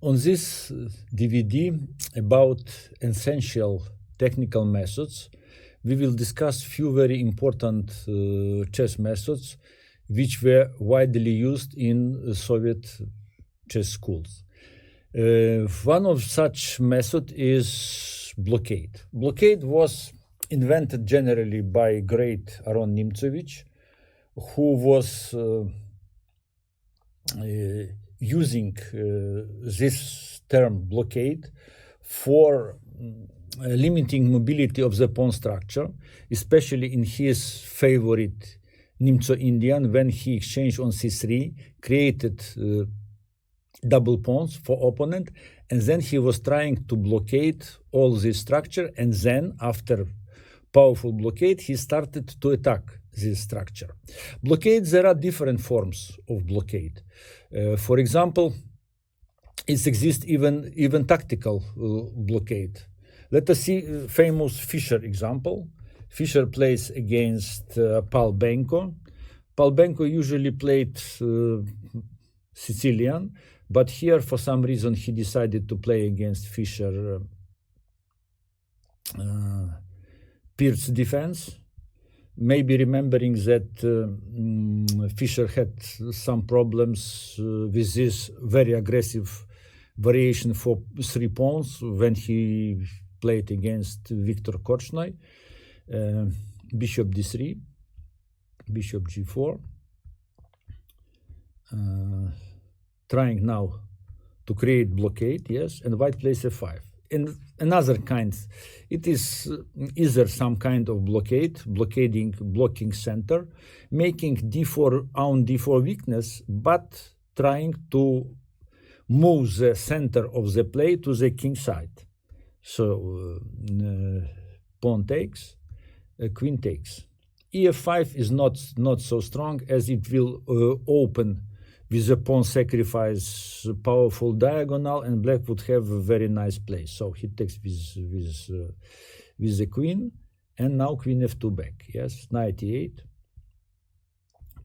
On this DVD about essential technical methods, we will discuss few very important chess methods which were widely used in Soviet chess schools. One of such method is blockade. Blockade was invented generally by great Aron Nimzovich, who was using this term blockade for limiting mobility of the pawn structure, especially in his favorite Nimzo-Indian, when he exchanged on c3, created double pawns for opponent, and then he was trying to blockade all this structure, and then after powerful blockade, he started to attack this structure. Blockade, there are different forms of blockade. For example, it exists even tactical blockade. Let us see famous Fischer example. Fischer plays against Palbenko. Palbenko usually played Sicilian, but here for some reason he decided to play against Fischer Pierce defense. Maybe remembering that Fischer had some problems with this very aggressive variation for 3 pawns when he played against Viktor Korchnoi. Bishop d3, bishop g4, trying now to create blockade, yes, and white plays f5. And another kind, it is either some kind of blockade, blocking center, making d4 on d4 weakness, but trying to move the center of the play to the king side. So pawn takes, queen takes. ef5 is not so strong, as it will open with the pawn sacrifice powerful diagonal, and black would have a very nice play. So he takes with the queen, and now queen f2 back. Yes, knight e8,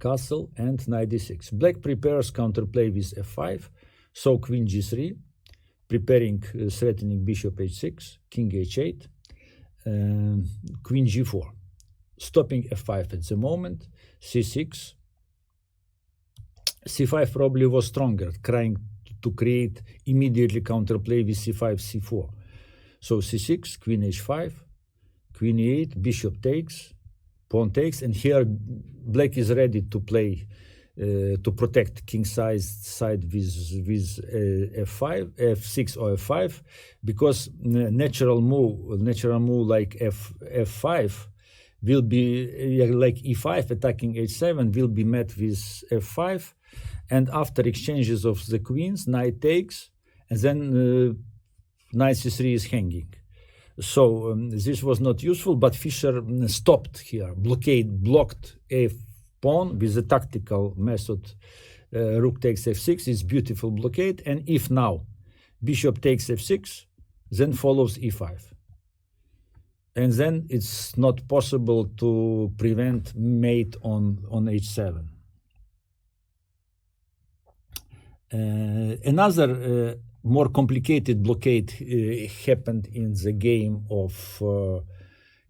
castle, and knight d6. Black prepares counterplay with f5, so queen g3, preparing threatening bishop h6, king h8, queen g4, stopping f5 at the moment, c6. c5 probably was stronger, trying to create immediately counterplay with c5, c4. So c6, queen h5, queen e8, bishop takes, pawn takes, and here black is ready to play, to protect king side with f5, f6 or f5, because natural move like f5 will be like e5 attacking h7 will be met with f5, and after exchanges of the queens, knight takes, and then knight c3 is hanging. So this was not useful, but Fischer stopped here, blocked a pawn with the tactical method, rook takes f6, it's beautiful blockade, and if now bishop takes f6, then follows e5. And then it's not possible to prevent mate on h7. Another more complicated blockade happened in the game of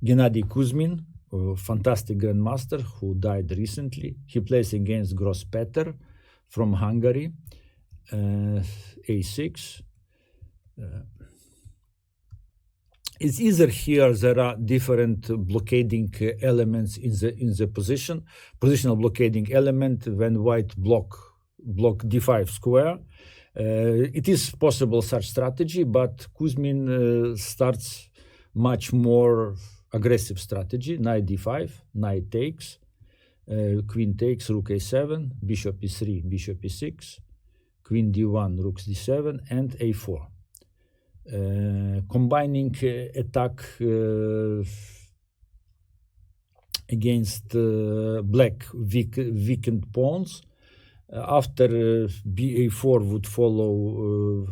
Gennady Kuzmin, a fantastic grandmaster who died recently. He plays against Gross-Peter from Hungary, a6. It's either here there are different blockading elements in the positional blockading element when white block d5 square. It is possible such strategy, but Kuzmin starts much more aggressive strategy. Knight d5, knight takes, queen takes, rook a7, bishop e3, bishop e6, queen d1, rook d7, and a4. Combining attack against black weakened pawns. After ba4 would follow,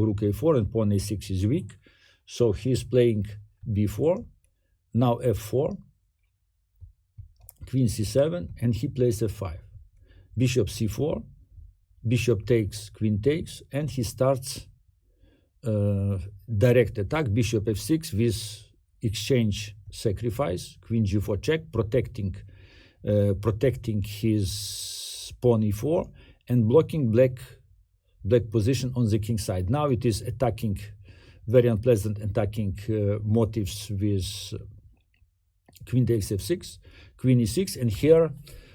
rook a4, and pawn a6 is weak. So he's playing b4, now f4, queen c7, and he plays f5. Bishop c4, bishop takes, queen takes, and he starts direct attack, bishop f6 with exchange sacrifice, queen g4 check, protecting his pawn e4 and blocking black position on the king side. Now it is attacking, very unpleasant attacking motives with queen takes f6, queen e6, and here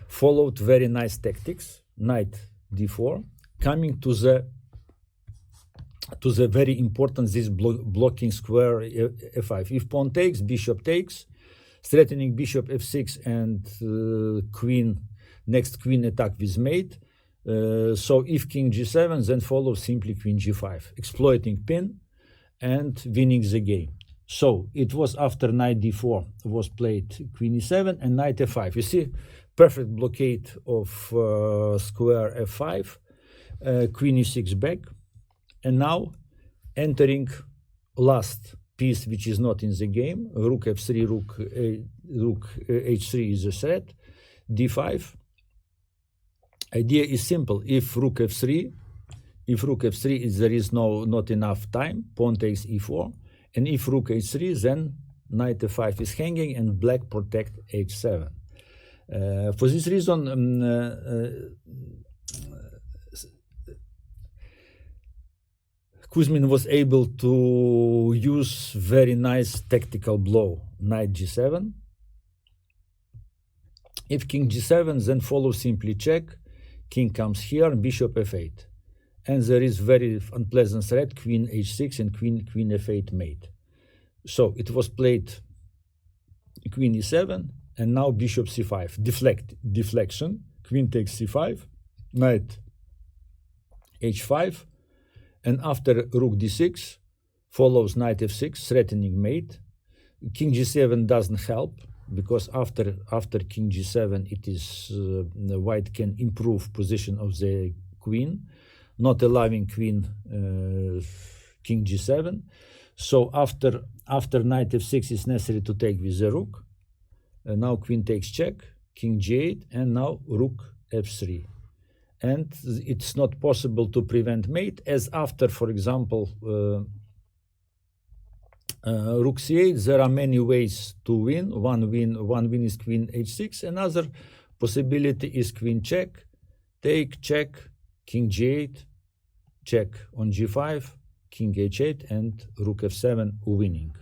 followed very nice tactics, knight d4, coming to the very important this blocking square f5. If pawn takes, bishop takes, threatening bishop f6 and next queen attack with mate. So if king g7, then follows simply queen g5, exploiting pin and winning the game. So it was after knight d4 was played queen e7 and knight f5. You see, perfect blockade of square f5, queen e6 back, and now entering last piece which is not in the game, rook f3, rook h3 is a threat, d5. Idea is simple. If rook f3 there is not enough time, pawn takes e4, and if rook h3, then knight f5 is hanging and black protect h7. For this reason, Kuzmin was able to use very nice tactical blow, knight g7. If king g7, then follow simply check, king comes here, bishop f8. And there is very unpleasant threat, queen h6 and queen f8 mate. So it was played queen e7, and now bishop c5, deflection, queen takes c5, knight h5, and after rook d6 follows knight f6, threatening mate. King g7 doesn't help, because after king g7 it is white can improve position of the queen, not allowing king g7. So after knight f6 is necessary to take with the rook. Now queen takes check, king g8, and now rook f3. And it's not possible to prevent mate, as after, for example, rook c8, there are many ways to win. One win is queen h6. Another possibility is queen check, take, check, king g8, check on g5, king h8, and rook f7 winning.